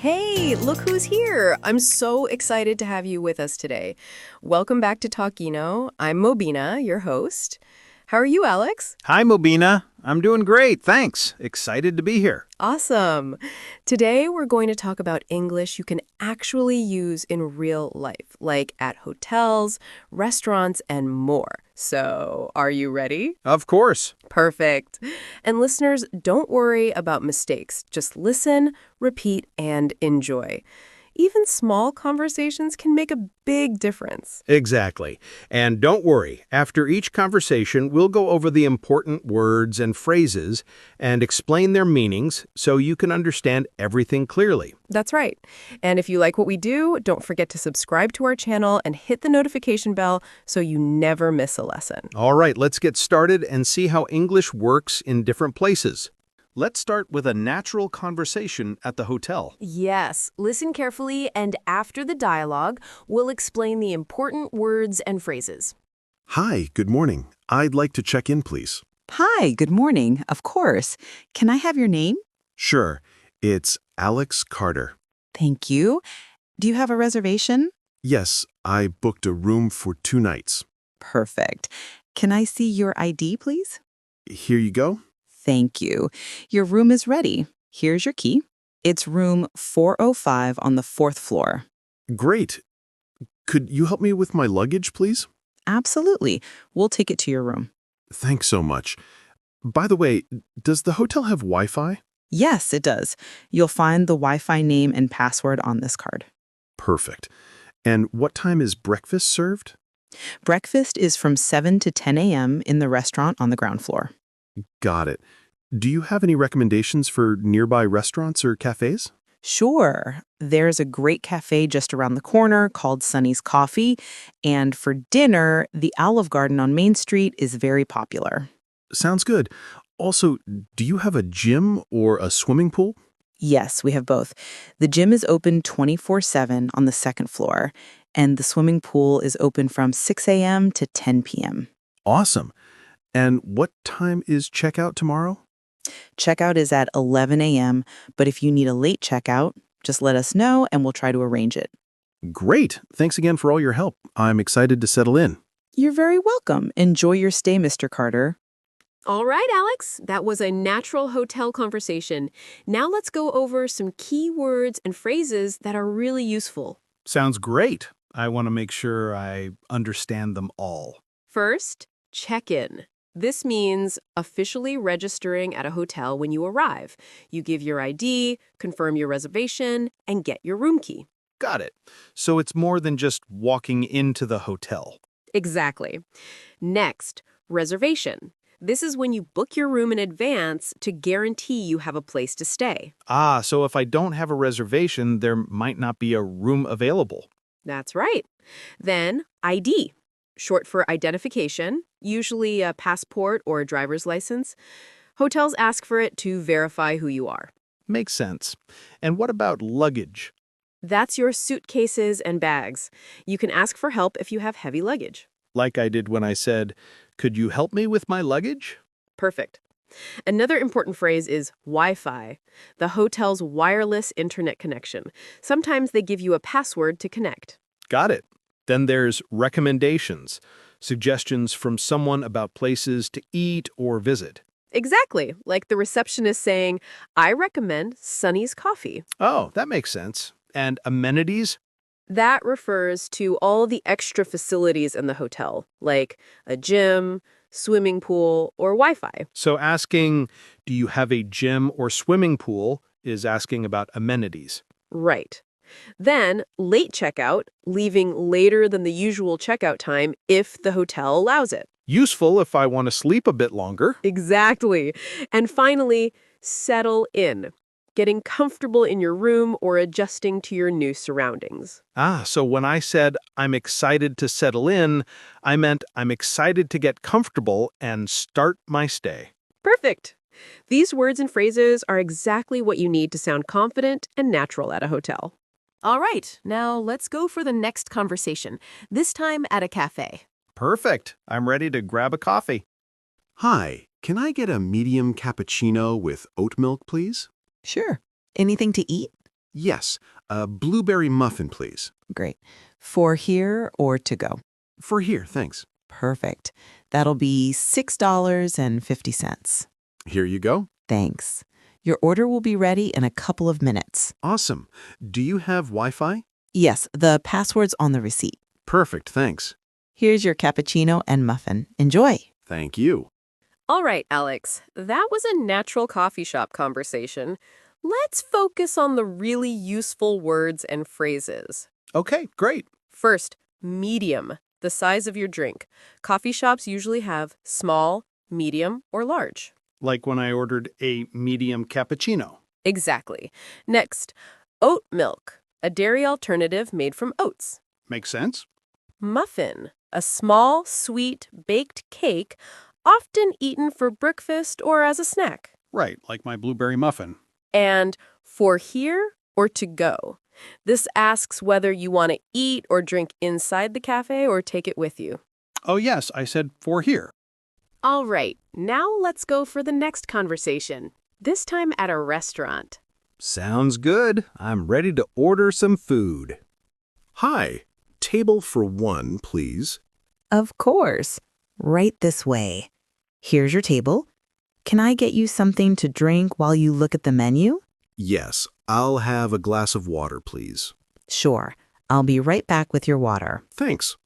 Hey, look who's here! I'm so excited to have you with us today. Welcome back to Talkino. I'm Mobina, your host. How are you, Alex? Hi, Mobina. I'm doing great, thanks. Excited to be here. Awesome. Today we're going to talk about English you can actually use in real life, like at hotels, restaurants, and more. So, are you ready? Of course. Perfect. And listeners, don't worry about mistakes. Just listen, repeat, and enjoy. Even small conversations can make a big difference. Exactly. And don't worry, after each conversation, we'll go over the important words and phrases and explain their meanings so you can understand everything clearly. That's right. And if you like what we do, don't forget to subscribe to our channel and hit the notification bell so you never miss a lesson. All right, let's get started and see how English works in different places. Let's start with a natural conversation at the hotel. Yes, listen carefully, and after the dialogue, we'll explain the important words and phrases. Hi, good morning. I'd like to check in, please. Hi, good morning. Of course. Can I have your name? Sure, it's Alex Carter. Thank you. Do you have a reservation? Yes, I booked a room for 2 nights. Perfect. Can I see your ID, please? Here you go. Thank you. Your room is ready. Here's your key. It's room 405 on the 4th floor. Great. Could you help me with my luggage, please? Absolutely. We'll take it to your room. Thanks so much. By the way, does the hotel have Wi-Fi? Yes, it does. You'll find the Wi-Fi name and password on this card. Perfect. And what time is breakfast served? Breakfast is from 7 to 10 a.m. in the restaurant on the ground floor. Got it. Do you have any recommendations for nearby restaurants or cafes? Sure. There's a great cafe just around the corner called Sunny's Coffee. And for dinner, the Olive Garden on Main Street is very popular. Sounds good. Also, do you have a gym or a swimming pool? Yes, we have both. The gym is open 24/7 on the 2nd floor, and the swimming pool is open from 6 a.m. to 10 p.m. Awesome. And what time is checkout tomorrow? Checkout is at 11 a.m., but if you need a late checkout, just let us know and we'll try to arrange it. Great. Thanks again for all your help. I'm excited to settle in. You're very welcome. Enjoy your stay, Mr. Carter. All right, Alex, that was a natural hotel conversation. Now let's go over some key words and phrases that are really useful. Sounds great. I want to make sure I understand them all. First, check-in. This means officially registering at a hotel when you arrive. You give your ID, confirm your reservation, and get your room key. Got it. So it's more than just walking into the hotel. Exactly. Next, reservation. This is when you book your room in advance to guarantee you have a place to stay. So if I don't have a reservation, there might not be a room available. That's right. Then, ID. Short for identification, usually a passport or a driver's license. Hotels ask for it to verify who you are. Makes sense. And what about luggage? That's your suitcases and bags. You can ask for help if you have heavy luggage. Like I did when I said, "Could you help me with my luggage?" Perfect. Another important phrase is Wi-Fi, the hotel's wireless internet connection. Sometimes they give you a password to connect. Got it. Then there's recommendations, suggestions from someone about places to eat or visit. Exactly, like the receptionist saying, I recommend Sunny's Coffee. Oh, that makes sense. And amenities? That refers to all the extra facilities in the hotel, like a gym, swimming pool, or Wi-Fi. So asking, do you have a gym or swimming pool, is asking about amenities. Right. Then, late checkout, leaving later than the usual checkout time if the hotel allows it. Useful if I want to sleep a bit longer. Exactly. And finally, settle in. Getting comfortable in your room or adjusting to your new surroundings. So when I said I'm excited to settle in, I meant I'm excited to get comfortable and start my stay. Perfect. These words and phrases are exactly what you need to sound confident and natural at a hotel. All right, now let's go for the next conversation, this time at a cafe. Perfect. I'm ready to grab a coffee. Hi, can I get a medium cappuccino with oat milk, please? Sure. Anything to eat? Yes, a blueberry muffin, please. Great. For here or to go? For here, thanks. Perfect. That'll be $6.50. Here you go. Thanks. Your order will be ready in a couple of minutes. Awesome. Do you have Wi-Fi? Yes, the password's on the receipt. Perfect, thanks. Here's your cappuccino and muffin. Enjoy. Thank you. All right, Alex, that was a natural coffee shop conversation. Let's focus on the really useful words and phrases. Okay, great. First, medium, the size of your drink. Coffee shops usually have small, medium, or large. Like when I ordered a medium cappuccino. Exactly. Next, oat milk, a dairy alternative made from oats. Makes sense? Muffin, a small, sweet, baked cake, often eaten for breakfast or as a snack. Right, like my blueberry muffin. And for here or to go. This asks whether you want to eat or drink inside the cafe or take it with you. Oh yes, I said for here. All right, now let's go for the next conversation, this time at a restaurant. Sounds good. I'm ready to order some food. Hi. Table for one, please. Of course. Right this way. Here's your table. Can I get you something to drink while you look at the menu? Yes, I'll have a glass of water, please. Sure. I'll be right back with your water. Thanks.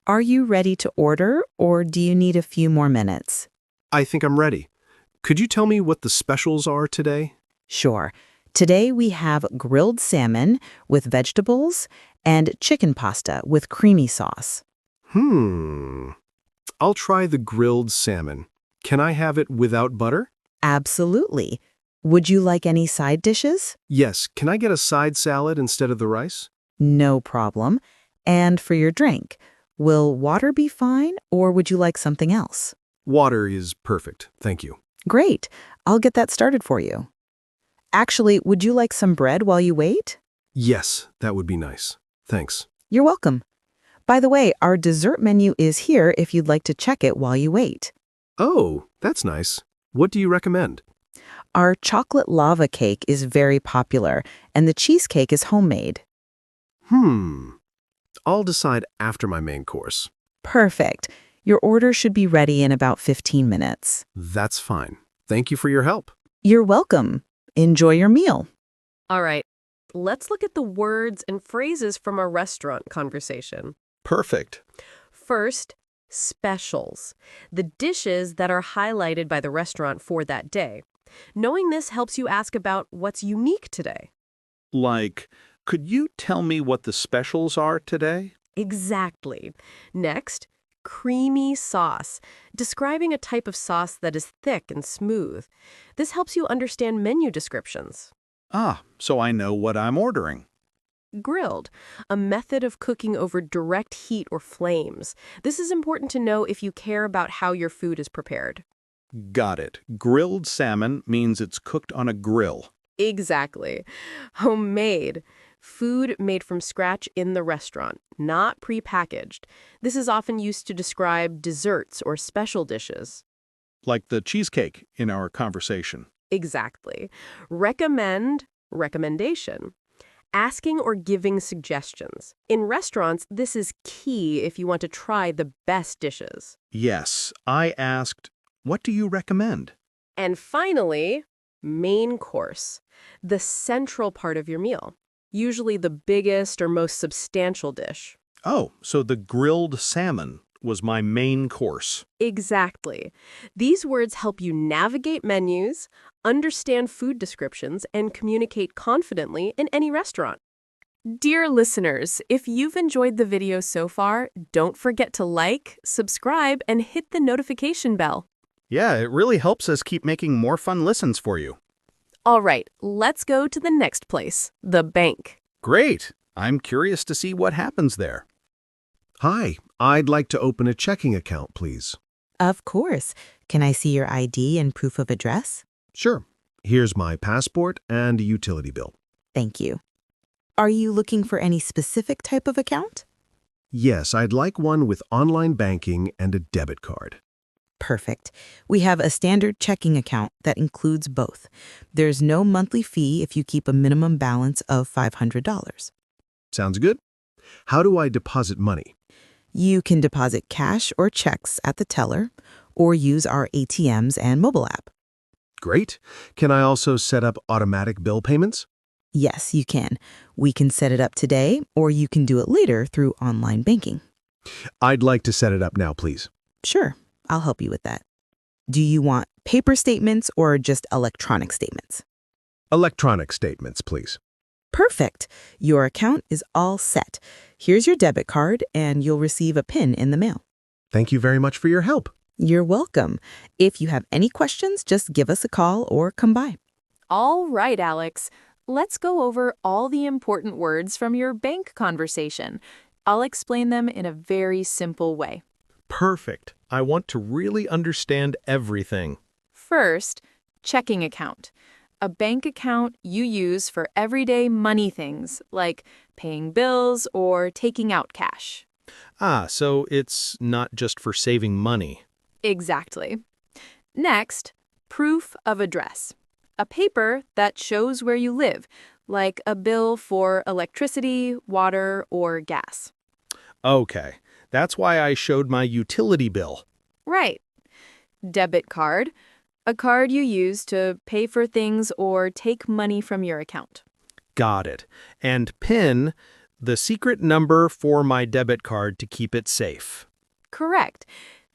Are you ready to order, or do you need a few more minutes? I think I'm ready. Could you tell me what the specials are today? Sure. Today we have grilled salmon with vegetables and chicken pasta with creamy sauce. I'll try the grilled salmon. Can I have it without butter? Absolutely. Would you like any side dishes? Yes. Can I get a side salad instead of the rice? No problem. And for your drink, will water be fine, or would you like something else? Water is perfect. Thank you. Great. I'll get that started for you. Actually, would you like some bread while you wait? Yes, that would be nice. Thanks. You're welcome. By the way, our dessert menu is here if you'd like to check it while you wait. Oh, that's nice. What do you recommend? Our chocolate lava cake is very popular, and the cheesecake is homemade. I'll decide after my main course. Perfect. Your order should be ready in about 15 minutes. That's fine. Thank you for your help. You're welcome. Enjoy your meal. All right, let's look at the words and phrases from a restaurant conversation. Perfect. First, specials, the dishes that are highlighted by the restaurant for that day. Knowing this helps you ask about what's unique today. Like, could you tell me what the specials are today? Exactly. Next, creamy sauce, describing a type of sauce that is thick and smooth. This helps you understand menu descriptions. Ah, so I know what I'm ordering. Grilled, a method of cooking over direct heat or flames. This is important to know if you care about how your food is prepared. Got it. Grilled salmon means it's cooked on a grill. Exactly. Homemade, food made from scratch in the restaurant, not prepackaged. This is often used to describe desserts or special dishes. Like the cheesecake in our conversation. Exactly. Recommendation. Asking or giving suggestions. In restaurants, this is key if you want to try the best dishes. Yes, I asked, what do you recommend? And finally, main course, the central part of your meal, usually the biggest or most substantial dish. Oh, so the grilled salmon was my main course. Exactly. These words help you navigate menus, understand food descriptions, and communicate confidently in any restaurant. Dear listeners, if you've enjoyed the video so far, don't forget to like, subscribe, and hit the notification bell. Yeah, it really helps us keep making more fun listens for you. All right, let's go to the next place, the bank. Great. I'm curious to see what happens there. Hi, I'd like to open a checking account, please. Of course. Can I see your ID and proof of address? Sure. Here's my passport and utility bill. Thank you. Are you looking for any specific type of account? Yes, I'd like one with online banking and a debit card. Perfect. We have a standard checking account that includes both. There's no monthly fee if you keep a minimum balance of $500. Sounds good. How do I deposit money? You can deposit cash or checks at the teller or use our ATMs and mobile app. Great. Can I also set up automatic bill payments? Yes, you can. We can set it up today or you can do it later through online banking. I'd like to set it up now, please. Sure, I'll help you with that. Do you want paper statements or just electronic statements? Electronic statements, please. Perfect. Your account is all set. Here's your debit card and you'll receive a PIN in the mail. Thank you very much for your help. You're welcome. If you have any questions, just give us a call or come by. All right, Alex. Let's go over all the important words from your bank conversation. I'll explain them in a very simple way. Perfect. I want to really understand everything. First, checking account. A bank account you use for everyday money things, like paying bills or taking out cash. Ah, so it's not just for saving money. Exactly. Next, proof of address. A paper that shows where you live, like a bill for electricity, water, or gas. Okay, that's why I showed my utility bill. Right. Debit card. A card you use to pay for things or take money from your account. Got it. And PIN, the secret number for my debit card to keep it safe. Correct.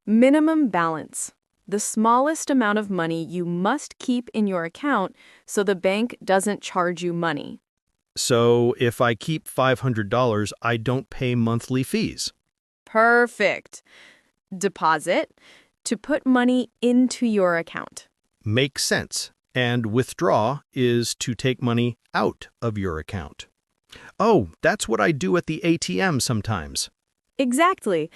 Minimum balance. The smallest amount of money you must keep in your account so the bank doesn't charge you money. So if I keep $500, I don't pay monthly fees. Perfect. Deposit. To put money into your account. Makes sense. And withdraw is to take money out of your account. Oh, that's what I do at the ATM sometimes. Exactly.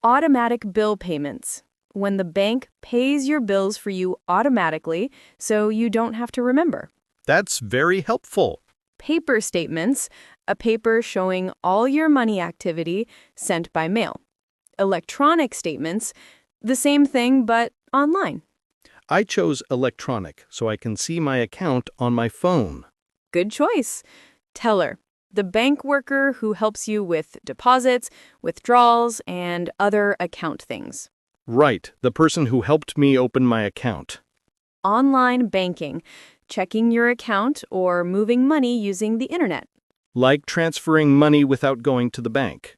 Automatic bill payments. When the bank pays your bills for you automatically, so you don't have to remember. That's very helpful. Paper statements, a paper showing all your money activity sent by mail. Electronic statements, the same thing but online. I chose electronic so I can see my account on my phone. Good choice. Teller, the bank worker who helps you with deposits, withdrawals, and other account things. Right, the person who helped me open my account. Online banking, checking your account or moving money using the internet. Like transferring money without going to the bank.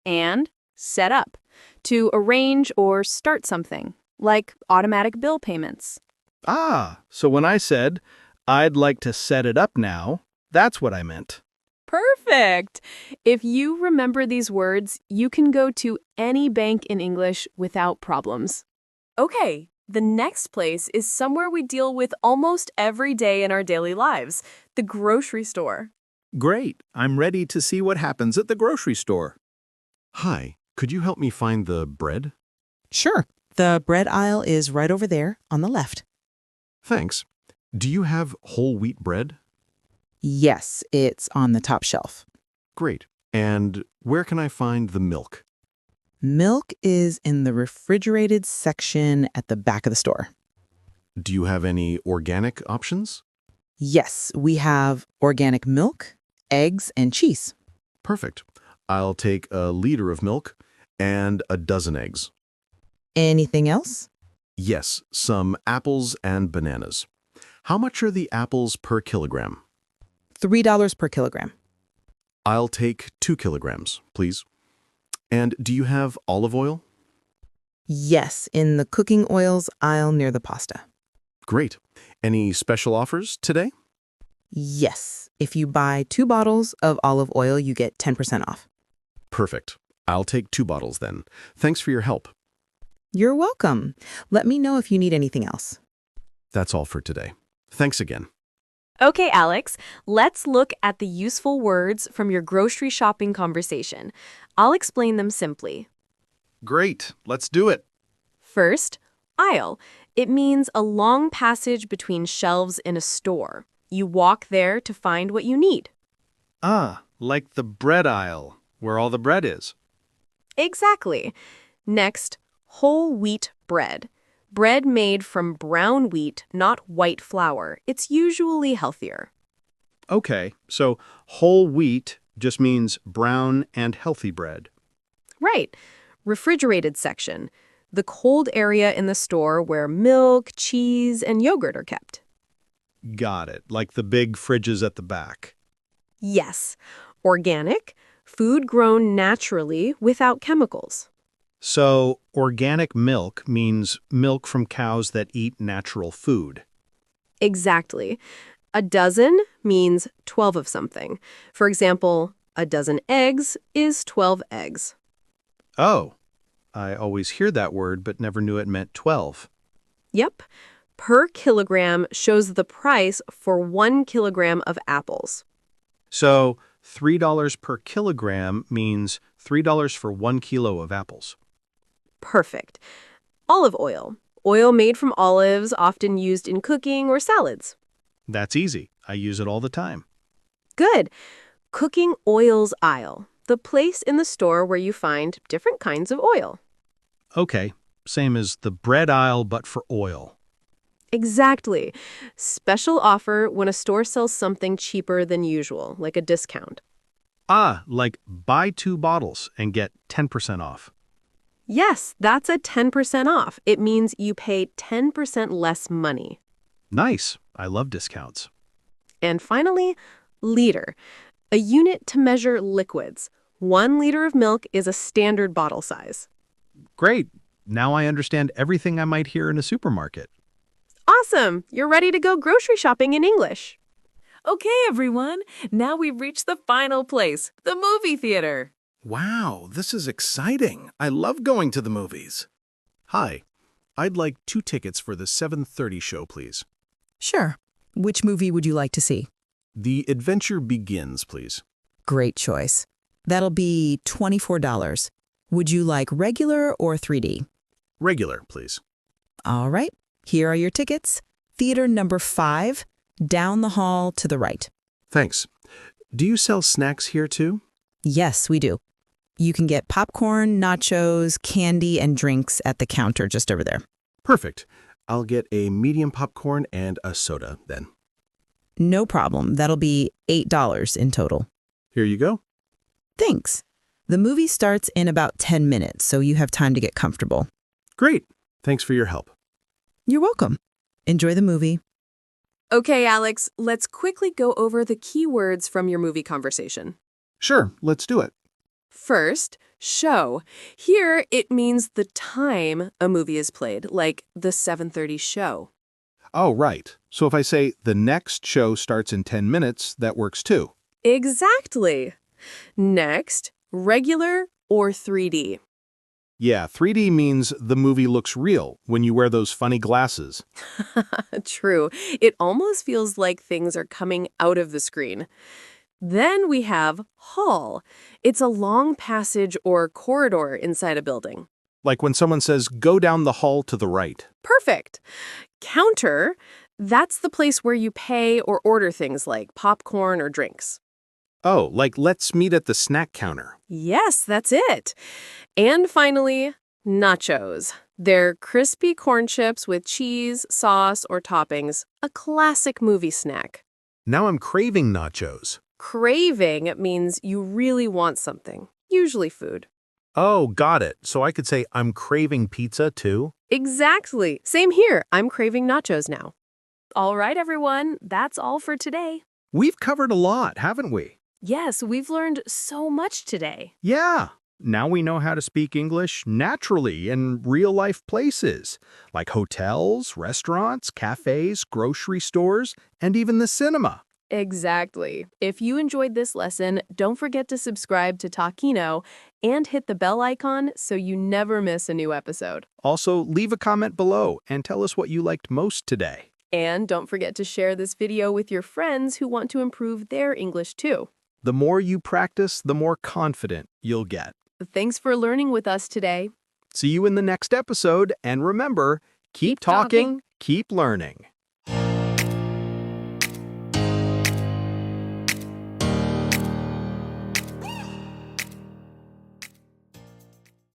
And set up, to arrange or start something, like automatic bill payments. Ah, so when I said, I'd like to set it up now, that's what I meant. Perfect! If you remember these words, you can go to any bank in English without problems. Okay, the next place is somewhere we deal with almost every day in our daily lives, the grocery store. Great. I'm ready to see what happens at the grocery store. Hi, could you help me find the bread? Sure. The bread aisle is right over there on the left. Thanks. Do you have whole wheat bread? Yes, it's on the top shelf. Great. And where can I find the milk? Milk is in the refrigerated section at the back of the store. Do you have any organic options? Yes, we have organic milk, eggs, and cheese. Perfect. I'll take a liter of milk and a dozen eggs. Anything else? Yes, some apples and bananas. How much are the apples per kilogram? $3 per kilogram. I'll take 2 kilograms, please. And do you have olive oil? Yes, in the cooking oils aisle near the pasta. Great. Any special offers today? Yes, if you buy 2 bottles of olive oil, you get 10% off. Perfect. I'll take 2 bottles then. Thanks for your help. You're welcome. Let me know if you need anything else. That's all for today. Thanks again. Okay, Alex, let's look at the useful words from your grocery shopping conversation. I'll explain them simply. Great, let's do it. First, aisle. It means a long passage between shelves in a store. You walk there to find what you need. Ah, like the bread aisle, where all the bread is. Exactly. Next, whole wheat bread. Bread made from brown wheat, not white flour. It's usually healthier. Okay, so whole wheat just means brown and healthy bread. Right. Refrigerated section. The cold area in the store where milk, cheese, and yogurt are kept. Got it, like the big fridges at the back. Yes. Organic. Food grown naturally without chemicals. So organic milk means milk from cows that eat natural food. Exactly. A dozen means 12 of something. For example, a dozen eggs is 12 eggs. Oh, I always hear that word but never knew it meant 12. Yep. Per kilogram shows the price for 1 kilogram of apples. So $3 per kilogram means $3 for 1 kilo of apples. Perfect. Olive oil. Oil made from olives, often used in cooking or salads. That's easy. I use it all the time. Good. Cooking oils aisle. The place in the store where you find different kinds of oil. Okay, same as the bread aisle but for oil. Exactly. Special offer when a store sells something cheaper than usual, like a discount. Ah, like buy 2 bottles and get 10% off. Yes, that's a 10% off. It means you pay 10% less money. Nice. I love discounts. And finally, liter, a unit to measure liquids. 1 liter of milk is a standard bottle size. Great. Now I understand everything I might hear in a supermarket. Awesome! You're ready to go grocery shopping in English. Okay, everyone. Now we've reached the final place, the movie theater. Wow, this is exciting. I love going to the movies. Hi, I'd like 2 tickets for the 7:30 show, please. Sure. Which movie would you like to see? The Adventure Begins, please. Great choice. That'll be $24. Would you like regular or 3D? Regular, please. All right. Here are your tickets. Theater number 5, down the hall to the right. Thanks. Do you sell snacks here too? Yes, we do. You can get popcorn, nachos, candy, and drinks at the counter just over there. Perfect. I'll get a medium popcorn and a soda then. No problem. That'll be $8 in total. Here you go. Thanks. The movie starts in about 10 minutes, so you have time to get comfortable. Great. Thanks for your help. You're welcome. Enjoy the movie. Okay, Alex, let's quickly go over the key words from your movie conversation. Sure, let's do it. First, show. Here, it means the time a movie is played, like the 7:30 show. Oh, right. So if I say the next show starts in 10 minutes, that works too. Exactly. Next, regular or 3D. Yeah, 3D means the movie looks real when you wear those funny glasses. True. It almost feels like things are coming out of the screen. Then we have hall. It's a long passage or corridor inside a building. Like when someone says, go down the hall to the right. Perfect. Counter, that's the place where you pay or order things like popcorn or drinks. Oh, like let's meet at the snack counter. Yes, that's it. And finally, nachos. They're crispy corn chips with cheese, sauce, or toppings, a classic movie snack. Now I'm craving nachos. Craving means you really want something, usually food. Oh, got it. So I could say I'm craving pizza too? Exactly. Same here. I'm craving nachos now. All right, everyone. That's all for today. We've covered a lot, haven't we? Yes, we've learned so much today. Yeah. Now we know how to speak English naturally in real-life places, like hotels, restaurants, cafes, grocery stores, and even the cinema. Exactly. If you enjoyed this lesson, don't forget to subscribe to Talkino and hit the bell icon so you never miss a new episode. Also, leave a comment below and tell us what you liked most today. And don't forget to share this video with your friends who want to improve their English too. The more you practice, the more confident you'll get. Thanks for learning with us today. See you in the next episode, and remember, keep talking, keep learning.